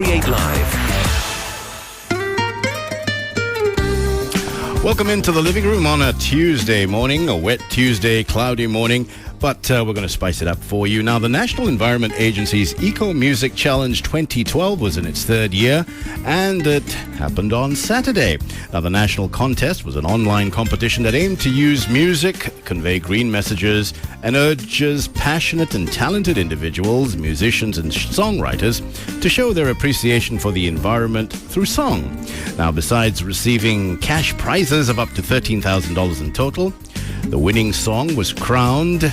8 Live. Welcome into the living room on a Tuesday morning, a wet Tuesday, cloudy morning, but we're going to spice it up for you. Now, the National Environment Agency's Eco Music Challenge 2012 was in its third year, and it happened on Saturday. Now, the national contest was an online competition that aimed to use music, convey green messages, and urges passionate and talented individuals, musicians and songwriters to show their appreciation for the environment through song. Now, besides receiving cash prizes of up to $13,000 in total, the winning song was crowned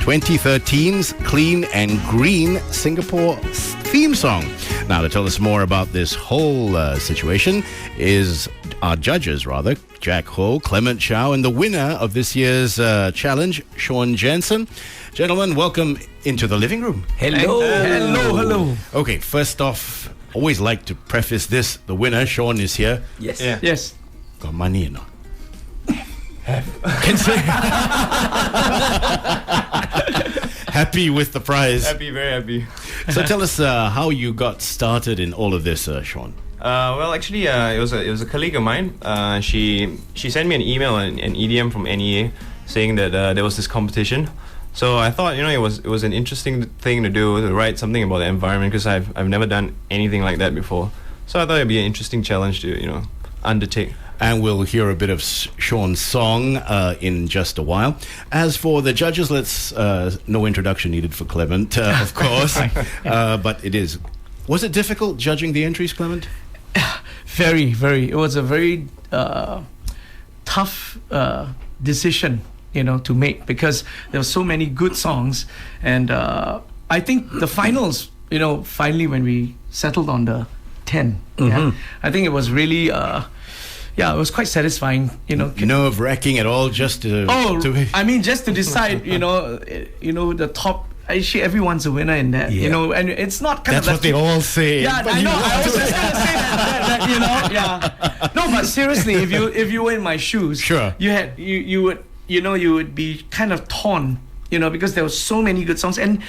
2013's Clean and Green Singapore theme song. Now, to tell us more about this whole situation is our judges, Jack Ho, Clement, Chow, and the winner of this year's challenge, Shaun Jansen. Gentlemen, welcome into the living room. Hello. Okay, first off, always like to preface this. The winner, Shaun, is here. Yes. Yeah. Yes. Got money or not? Happy with the prize. Very happy. So tell us how you got started in all of this, Shaun. Well, actually, it was a colleague of mine. She sent me an email, an EDM from NEA, saying that there was this competition. So I thought, it was an interesting thing to do, to write something about the environment, because I've never done anything like that before. So I thought it'd be an interesting challenge to undertake. And we'll hear a bit of Shaun's song in just a while. As for the judges, no introduction needed for Clement, of course. But it is. Was it difficult judging the entries, Clement? Very, very. It was a very tough decision, to make, because there were so many good songs. And I think the finals, finally when we settled on the 10, I think it was really... it was quite satisfying, Nerve-wracking at all, just to... just to decide, the top... Actually, everyone's a winner in that, and it's not kind That's what they all say. Yeah, I know. I was just gonna say that, yeah. No, but seriously, if you were in my shoes, sure, you would be kind of torn, because there were so many good songs, and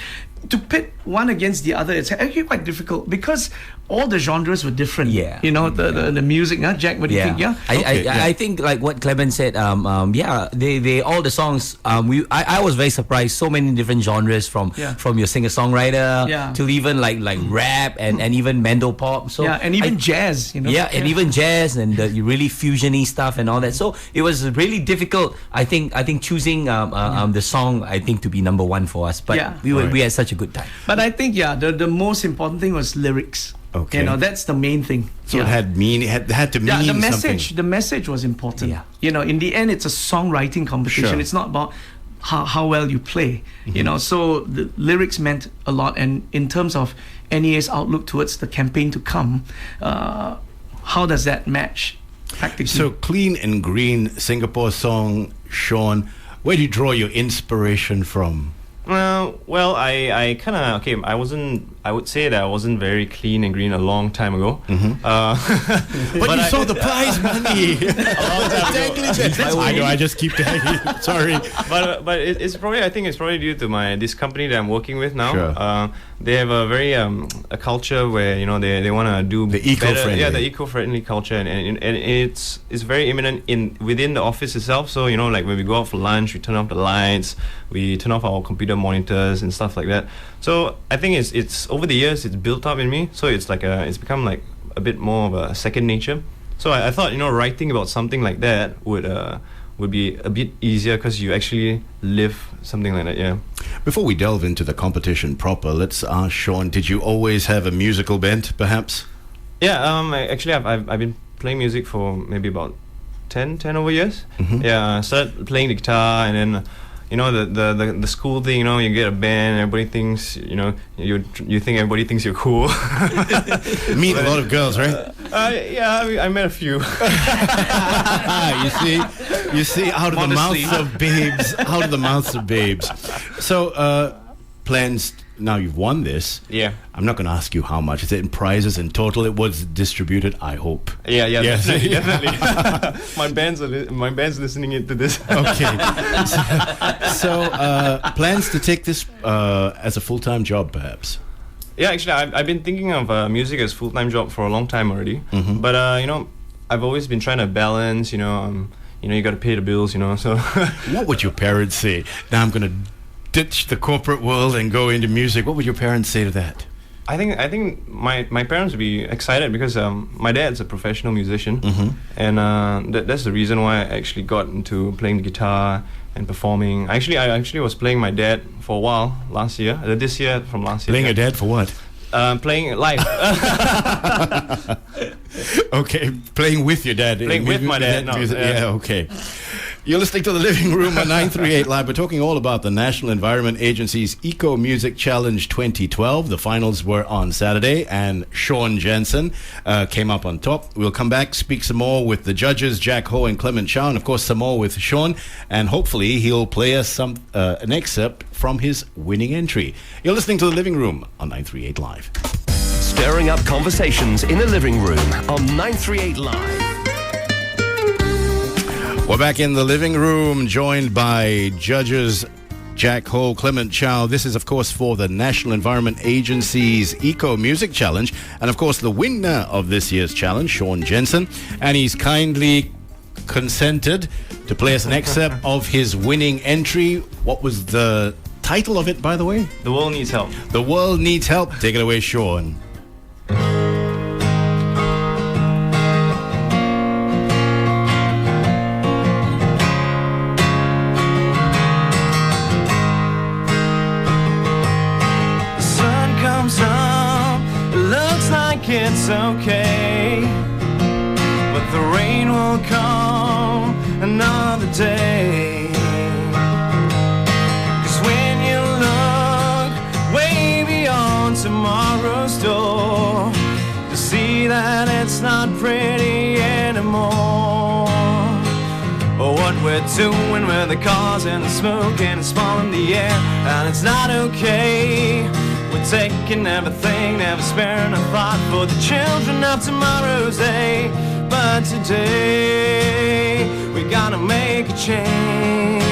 to pit one against the other, it's actually quite difficult because all the genres were different. Yeah. The music. Jack, what do you think? Yeah. I think like what Clement said. They all the songs. I was very surprised. So many different genres from your singer-songwriter to even like rap and even Mendo pop. So and even jazz. and even jazz and the really fusiony stuff and all that. So it was really difficult. I think choosing the song to be number one for us. But we had such a good time. But I think the most important thing was lyrics. Okay. That's the main thing. So it had to mean something. The message was important. Yeah. In the end, it's a songwriting competition. Sure. It's not about how well you play. So the lyrics meant a lot. And in terms of NEA's outlook towards the campaign to come, how does that match practically? So Clean and Green Singapore song, Shaun, where do you draw your inspiration from? Well, I kind of I would say that I wasn't very clean and green a long time ago. But you saw the prize money. I know. I just keep telling you. Sorry. But it's probably, I think it's probably due to this company that I'm working with now. Sure. They have a very a culture where they want to do the eco-friendly. The eco-friendly culture, and it's very imminent within the office itself. So like when we go out for lunch, we turn off the lights, we turn off our computer monitors and stuff like that. So I think it's over the years it's built up in me. So it's it's become like a bit more of a second nature. So I thought writing about something like that would be a bit easier because you actually live something like that. Yeah. Before we delve into the competition proper, let's ask Shaun, did you always have a musical bent, perhaps? Yeah. Actually, I've been playing music for maybe about 10 over years. Yeah. I started playing the guitar, and then the school thing, you get a band and everybody thinks, you think everybody thinks you're cool. Meet a lot of girls, right? Yeah, I met a few. You see, out of the mouths of babes. So, plans, now you've won this. Yeah. I'm not going to ask you how much. Is it in prizes in total? It was distributed, I hope. Yeah, Yes. definitely. My band's listening to this. Okay. So, plans to take this as a full-time job, perhaps? Yeah, actually, I've been thinking of music as full-time job for a long time already. But I've always been trying to balance. You got to pay the bills. So. What would your parents say? Now I'm going to ditch the corporate world and go into music. What would your parents say to that? I think my parents would be excited because my dad's a professional musician, and that's the reason why I actually got into playing the guitar and performing. I actually was playing my dad for a while last year. This year from last year. Playing your dad for what? Playing live. Okay, playing with your dad. Playing with my dad. No, yeah, okay. You're listening to The Living Room on 938 Live. We're talking all about the National Environment Agency's Eco Music Challenge 2012. The finals were on Saturday, and Shaun Jansen came up on top. We'll come back, speak some more with the judges, Jack Ho and Clement Chow, and of course some more with Shaun, and hopefully he'll play us an excerpt from his winning entry. You're listening to The Living Room on 938 Live. Stirring up conversations in the living room on 938 Live. We're back in the living room, joined by judges Jack Ho, Clement Chow. This is, of course, for the National Environment Agency's Eco Music Challenge. And, of course, the winner of this year's challenge, Shaun Jansen. And he's kindly consented to play us an excerpt of his winning entry. What was the title of it, by the way? The World Needs Help. The World Needs Help. Take it away, Shaun. It's okay, but the rain will come another day. 'Cause when you look way beyond tomorrow's door, you see that it's not pretty anymore. But what we're doing with the cars and the smoke and the smell in the air, and it's not okay. We're taking everything, never sparing a thought for the children of tomorrow's day. But today, we gotta make a change.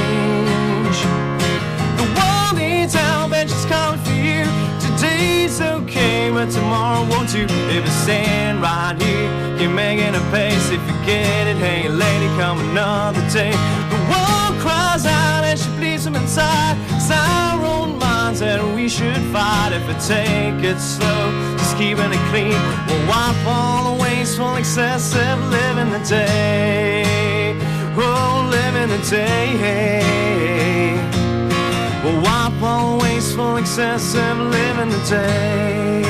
The world needs help and she's coming for you. Today's okay, but tomorrow won't you? If you're staying right here, you're making a pace. If you get it, hey lady, come another day. The world cries out and she bleeds from inside. It's our own minds that we should fight. If we take it slow, just keeping it clean, we'll wipe all the wasteful, excessive living the day. Oh, living the day. We'll wipe all the wasteful, excessive living the day.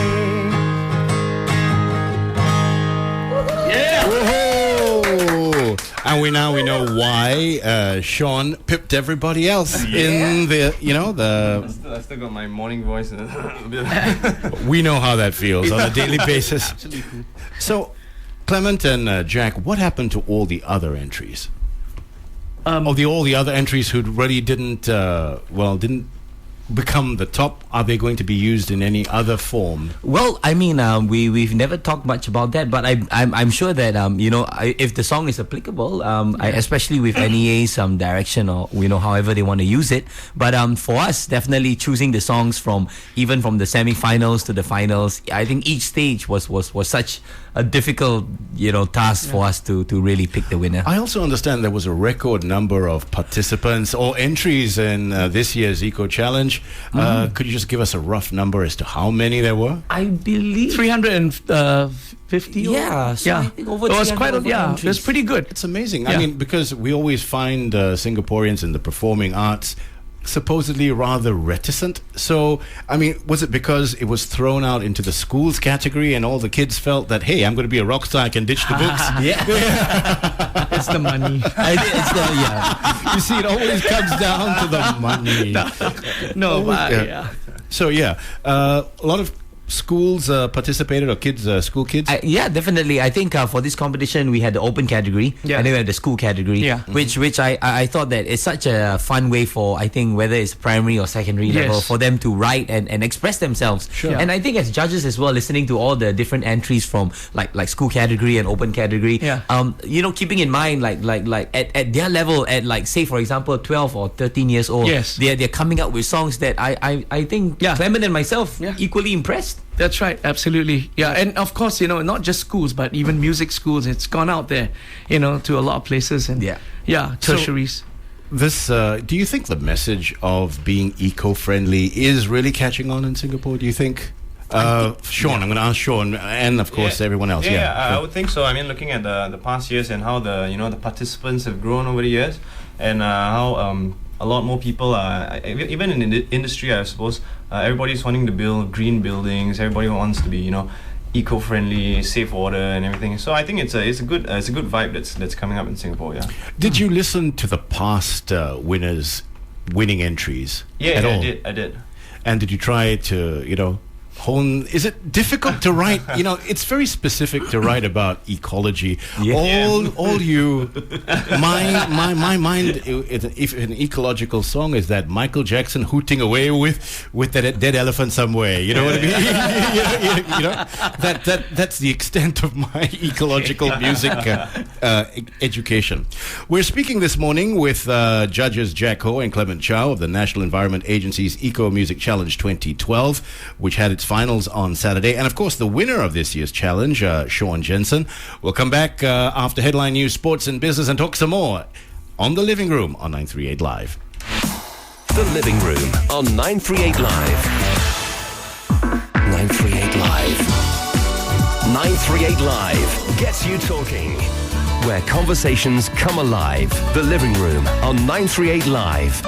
Yeah! Whoa! And we know why Shaun pipped everybody else in the. I still got my morning voice. We know how that feels on a daily basis. Absolutely. So, Clement and Jack, what happened to all the other entries? All the other entries who really didn't become the top, are they going to be used in any other form? Well, I mean, we've never talked much about that, but I'm sure that if the song is applicable, especially with NEA's direction or however they want to use it. But for us, definitely choosing the songs from the semi-finals to the finals, I think each stage was such a difficult task for us to really pick the winner. I also understand there was a record number of participants or entries in this year's Eco Challenge. Could you just give us a rough number as to how many there were? I believe 350. Yeah, so I think over it was quite entries. it was pretty good. It's amazing. I mean, because we always find Singaporeans in the performing arts supposedly rather reticent. So, I mean, was it because it was thrown out into the schools category and all the kids felt that, hey, I'm going to be a rock star, I can ditch the books? It's the money. You see, it always comes down to the money. So, a lot of schools participated, or kids, school kids? Yeah, definitely. I think for this competition we had the open category and then we had the school category, which I thought that it's such a fun way for, I think, whether it's primary or secondary level, for them to write and express themselves. Sure. And I think as judges as well, listening to all the different entries from like school category and open category, keeping in mind like at their level, at like say for example 12 or 13 years old, they're coming up with songs that I think Clement and myself equally impressed. That's right, absolutely. Yeah, and of course, not just schools, but even music schools. It's gone out there, to a lot of places and tertiaries. Do you think the message of being eco-friendly is really catching on in Singapore? Do you think? Shaun, I'm going to ask Shaun and of course everyone else. I would think so. I mean, looking at the past years and how the participants have grown over the years, and how a lot more people are, even in the industry, I suppose, everybody's wanting to build green buildings. Everybody wants to be, eco-friendly, safe water and everything. So I think it's a good vibe that's coming up in Singapore. Yeah. Did you listen to the past winners' winning entries? Yeah, all? I did. And did you try to is it difficult to write? It's very specific to write about ecology. All you, my mind. If an ecological song is that Michael Jackson hooting away with that dead elephant somewhere. You know what I mean? That's the extent of my ecological music education. We're speaking this morning with judges Jack Ho and Clement Chow of the National Environment Agency's Eco Music Challenge 2012, which had its finals on Saturday. And of course, the winner of this year's challenge, Shaun Jansen. We'll come back after headline news, sports and business, and talk some more on The Living Room on 938 Live. The Living Room on 938 Live. 938 Live. 938 Live gets you talking. Where conversations come alive. The Living Room on 938 Live.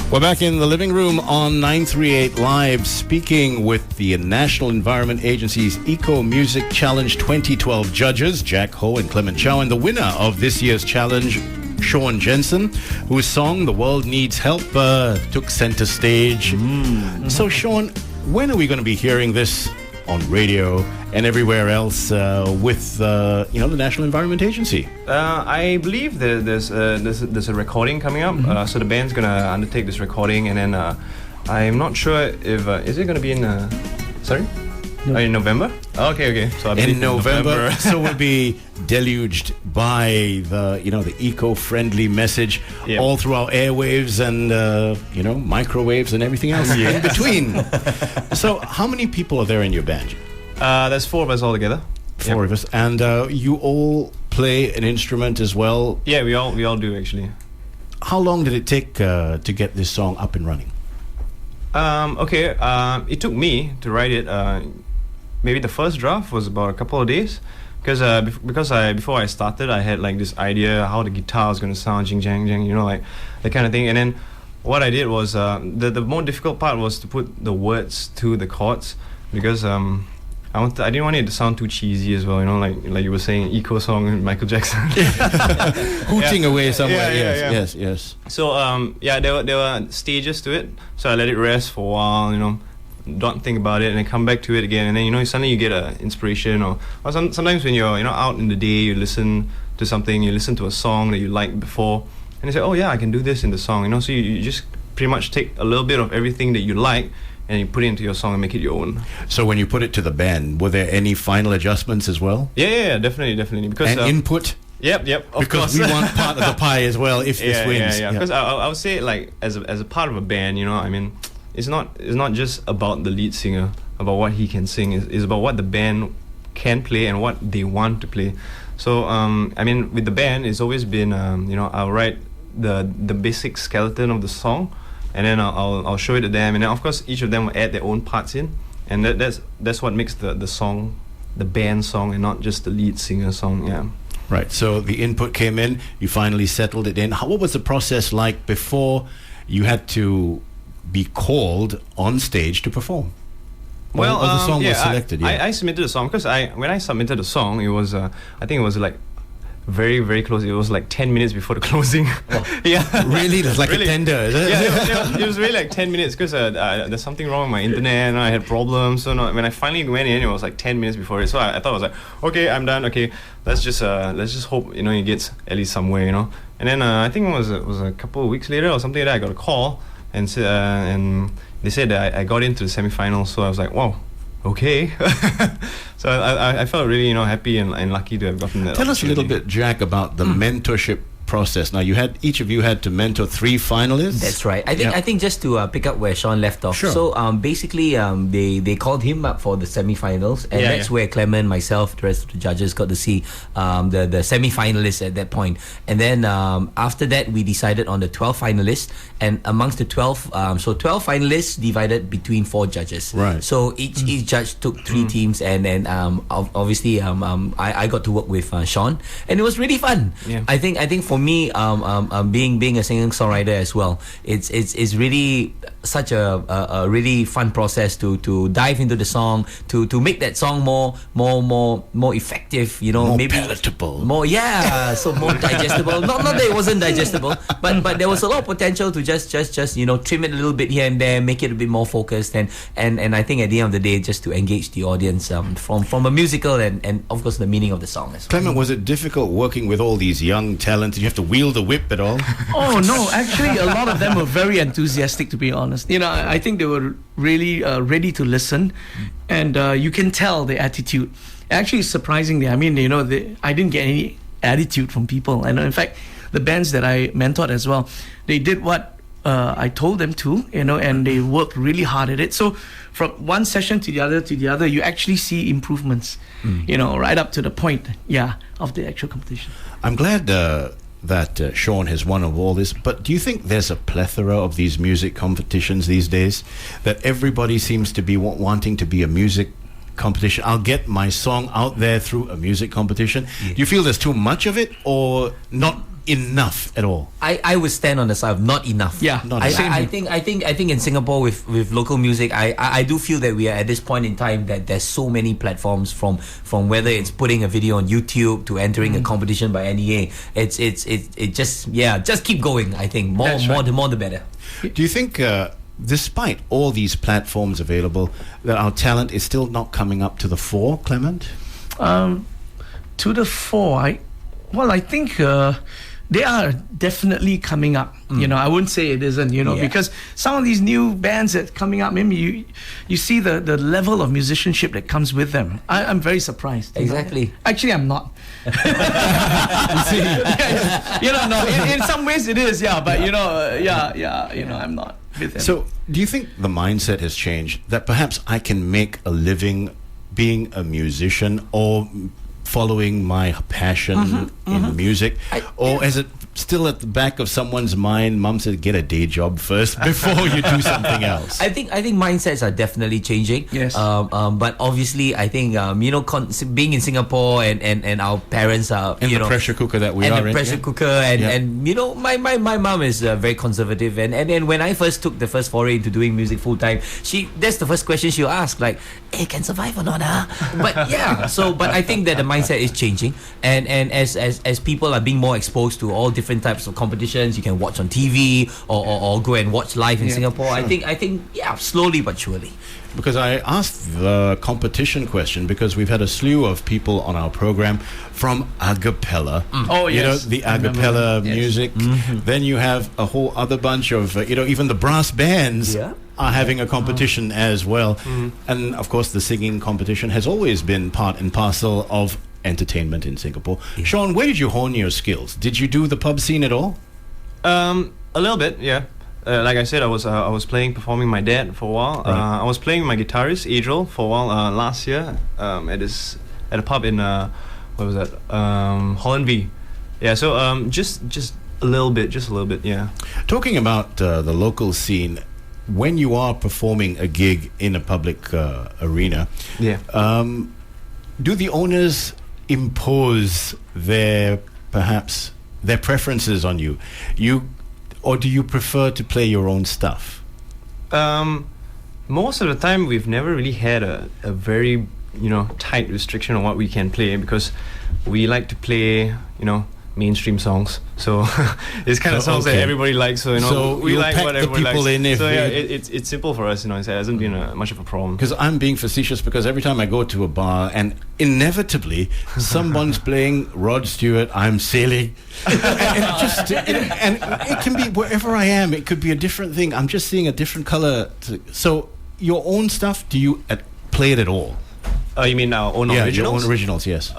We're back in the living room on 938 Live, speaking with the National Environment Agency's Eco Music Challenge 2012 judges, Jack Ho and Clement Chow, and the winner of this year's challenge, Shaun Jansen, whose song "The World Needs Help" took center stage. So, Shaun, when are we going to be hearing this on radio and everywhere else with the National Environment Agency? I believe there's a recording coming up. So the band's gonna undertake this recording, and then I'm not sure if is it gonna be in in November? Okay. So in November, so we'll be deluged by the the eco-friendly message all through our airwaves and microwaves and everything else in between. So how many people are there in your band? There's 4 of us all together. 4 of us, and you all play an instrument as well. Yeah, we all do actually. How long did it take to get this song up and running? It took me to write it. Maybe the first draft was about a couple of days, because before I started, I had like this idea how the guitar was going to sound, jing jang jang, like that kind of thing. And then what I did was the more difficult part was to put the words to the chords, because I didn't want it to sound too cheesy as well, like you were saying, eco song, Michael Jackson, hooting away somewhere. Yes. So there were stages to it. So I let it rest for a while, don't think about it, and then come back to it again, and then suddenly you get an inspiration, or sometimes when you're out in the day, you listen to something, you listen to a song that you liked before, and you say, oh yeah, I can do this in the song, so you just pretty much take a little bit of everything that you like and you put it into your song and make it your own. So when you put it to the band, were there any final adjustments as well? Yeah, definitely. Because and input. Yep. Because we want part of the pie as well if this wins. Yeah. Because I would say, like, as a part of a band, I mean, it's not just about the lead singer, about what he can sing. It's about what the band can play and what they want to play. So I mean, with the band, it's always been I'll write the basic skeleton of the song, and then I'll show it to them, and then of course each of them will add their own parts in, and that's what makes the song the band song and not just the lead singer song. Yeah. Right. So the input came in. You finally settled it in. What was the process like before you had to be called on stage to perform? Well, the song was selected. I submitted the song because when I submitted the song, it was I think it was like very, very close. It was like 10 minutes before the closing. Oh. Yeah. Really? That's like really? A tender, is it? Yeah, it was really like 10 minutes because there's something wrong with my internet and I had problems. So when I finally went in, it was like 10 minutes before it. So I thought I was like, okay, I'm done. Okay, let's just hope it gets at least somewhere, And then I think it was a couple of weeks later or something like that, I got a call and they said that I got into the semi-finals. So I was like, wow. Okay. So I felt really happy and lucky to have gotten that. Tell us a little bit, Jack, about the mentorship process? Now, each of you had to mentor 3 finalists. That's right. I think just to pick up where Shaun left off. Sure. So basically, they called him up for the semi-finals, and that's where Clement, myself, the rest of the judges got to see the semi-finalists at that point. And then after that, we decided on the 12 finalists, and amongst the 12, 12 finalists divided between 4 judges. Right. So each judge took 3 teams, and then obviously I got to work with Shaun, and it was really fun. Yeah. I think for me, being a singer-songwriter as well, it's really such a really fun process to dive into the song, to make that song more effective, more maybe palatable, more more digestible. Not that it wasn't digestible, but there was a lot of potential to just trim it a little bit here and there, make it a bit more focused, and I think at the end of the day, just to engage the audience from a musical and of course the meaning of the song as well. Clement, was it difficult working with all these young talents? Did you have to wield the whip at all? Oh no, actually a lot of them were very enthusiastic, to be honest. I think they were really ready to listen, and you can tell the attitude. Actually, surprisingly, I mean, I didn't get any attitude from people, and in fact, the bands that I mentored as well, they did what I told them to, and they worked really hard at it. So from one session to the other, you actually see improvements, right up to the point, of the actual competition. I'm glad that Shaun has won of all this, but do you think there's a plethora of these music competitions these days, that everybody seems to be wanting to be a music competition? I'll get my song out there through a music competition. Do you feel there's too much of it, or not enough at all? I would stand on the side of not enough. Yeah, I think in Singapore with local music, I do feel that we are at this point in time that there's so many platforms, from whether it's putting a video on YouTube to entering a competition by NEA. It just keep going. I think more the better. Do you think despite all these platforms available, that our talent is still not coming up to the fore, Clement? To the fore, I think they are definitely coming up. I wouldn't say it isn't, because some of these new bands that coming up, maybe you see the level of musicianship that comes with them. I'm very surprised. Exactly. Actually, I'm not. In some ways it is, but I'm not with them. So, do you think the mindset has changed, that perhaps I can make a living being a musician, or following my passion in music, or is it still at the back of someone's mind? Mum said, get a day job first before you do something else. I think mindsets are definitely changing. Yes. But obviously, I think being in Singapore and our parents are the pressure cooker that we are in. And the pressure cooker and my mum is very conservative, and then when I first took the first foray into doing music full time, that's the first question she'll ask, like, hey, can survive or not? But but I think that the mindset is changing, and as people are being more exposed to all different types of competitions, you can watch on TV or go and watch live in Singapore. Sure. I think slowly but surely. Because I asked the competition question because we've had a slew of people on our program from a cappella. Oh, yes. The a cappella music. Then you have a whole other bunch of, even the brass bands are having a competition as well. And of course, the singing competition has always been part and parcel of entertainment in Singapore. Shaun, where did you hone your skills? Did you do the pub scene at all? A little bit, yeah. Like I said, I was performing my dad for a while. Right. I was playing with my guitarist Adriel for a while last year at a pub in what was that? Holland V. Yeah, so just a little bit, yeah. Talking about the local scene, when you are performing a gig in a public arena, do the owners impose their preferences on you? Or do you prefer to play your own stuff? Most of the time, we've never really had a very tight restriction on what we can play, because we like to play mainstream songs. So it's kind of songs that everybody likes. So we like what everybody likes. It's simple for us. It hasn't been much of a problem. Because I'm being facetious, because every time I go to a bar and inevitably someone's playing Rod Stewart, I'm Sailing, and it can be wherever I am. It could be a different thing. I'm just seeing a different color. So your own stuff, do you play it at all? You mean our own Yeah, originals? your own originals, yes.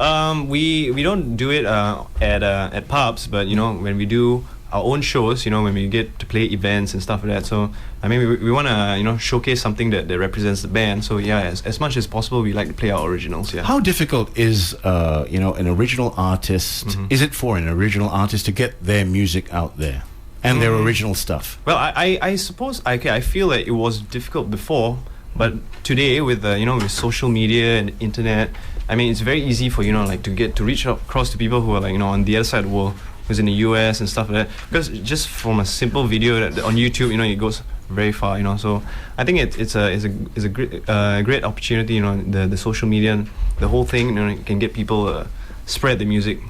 We don't do it at pubs, but when we do our own shows, when we get to play events and stuff like that. So I mean, we want to showcase something that represents the band. So yeah, as much as possible, we like to play our originals. Yeah. How difficult is an original artist? Is it for an original artist to get their music out there and their original stuff? Well, I suppose I feel that it was difficult before. But today, with with social media and internet, I mean, it's very easy for to reach out across to people who are on the other side of the world, who's in the US and stuff like that. Because just from a simple video on YouTube, it goes very far. So I think it's a great opportunity. The social media, the whole thing, can get people spread the music.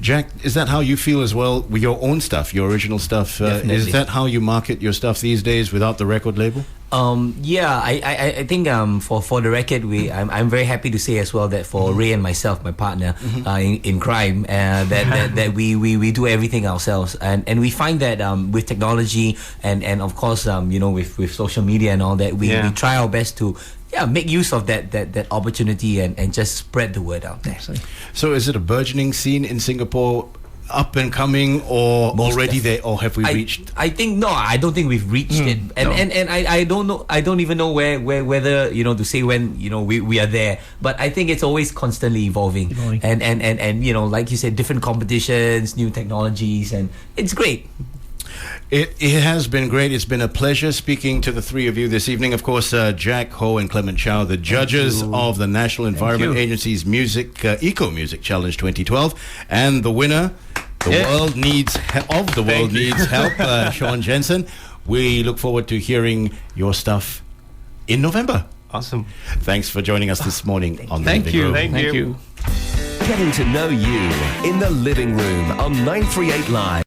Jack, is that how you feel as well with your own stuff, your original stuff? Is that how you market your stuff these days without the record label? I think for the record, I'm very happy to say as well that for Ray and myself, my partner in crime, that we do everything ourselves, and we find that with technology and of course with social media and all that, we try our best to make use of that opportunity and just spread the word out there. So is it a burgeoning scene in Singapore, up and coming, or already there, or have we reached? I think I don't think we've reached it, and I don't know. I don't even know whether to say when we are there. But I think it's always constantly evolving. And like you said, different competitions, new technologies, and it's great. It has been great. It's been a pleasure speaking to the three of you this evening. Of course, Jack Ho and Clement Chow, the judges of the National Environment Agency's Eco Music Challenge 2012, and the winner, the world needs help, Shaun Jansen. We look forward to hearing your stuff in November. Awesome. Thanks for joining us this morning on The Living Room. Thank you. Getting to know you in the living room on 938 Live.